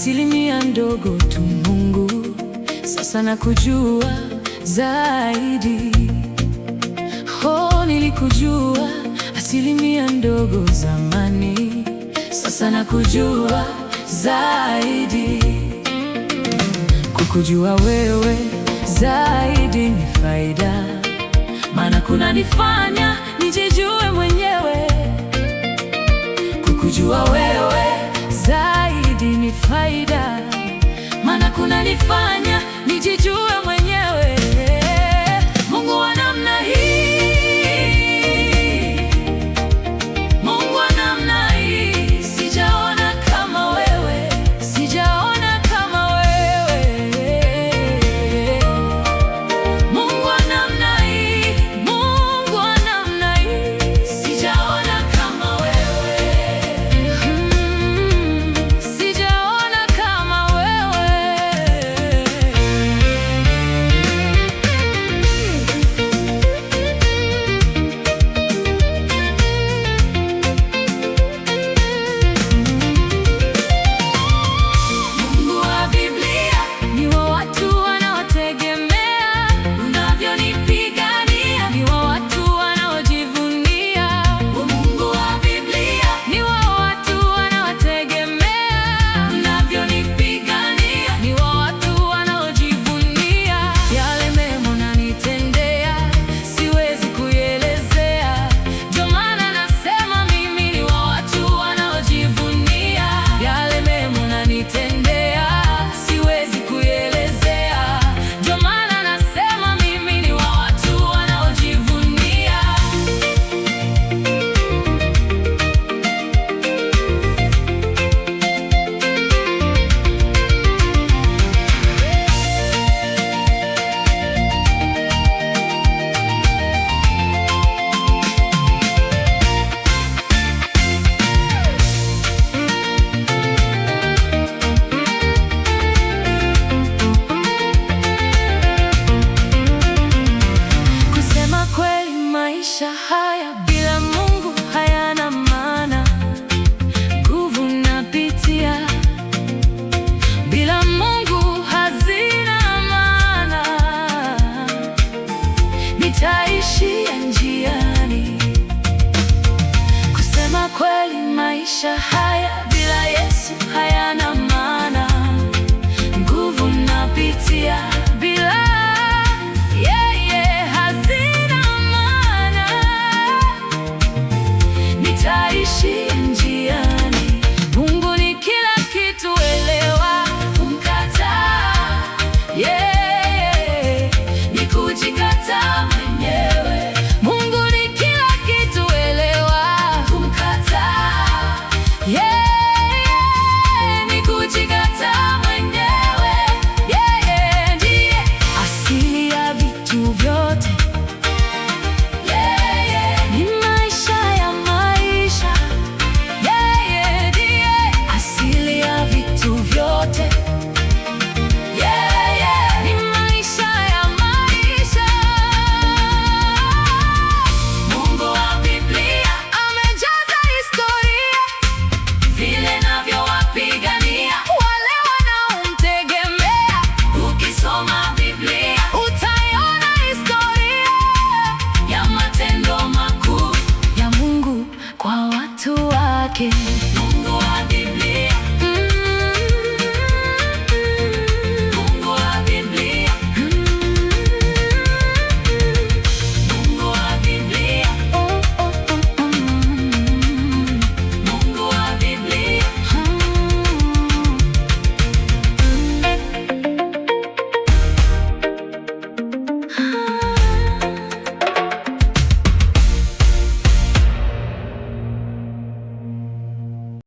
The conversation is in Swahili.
asilimia ndogo tu Mungu, sasa nakujua zaidi. Oh, nilikujua asilimia ndogo zamani, sasa nakujua zaidi. Kukujua wewe zaidi ni faida, maana kunanifanya nijijue mwenyewe. Kukujua wewe zaidi ni faida, maana kunanifanya nijijue mwenyewe. Mungu wa namna hii, Mungu wa namna hii, sijaona kama wewe, sijaona kama wewe. Mungu wa namna hii, Mungu wa namna hii, sijaona kama wewe. Sijaona kama wewe. Mungu wa Biblia ni wa watu wanaotegemea, unavyonipigania ni wa watu wanaojivunia. Mungu wa Biblia ni wa watu wanaotegemea, unavyonipigania ni wa watu wanaojivunia. Yale mema unanitendea siwezi kuelezea, ndio maana nasema mimi ni wa watu wanaojivunia. Yale mema unanitendea siwezi kuelezea, ndio maana nasema mimi ni wa watu wanaojivunia. Kusema kweli, maisha haya bila Mungu hayana maana. Nguvu napitia bila Mungu hazina maana. Nitaishia njiani. Kusema kweli, maisha haya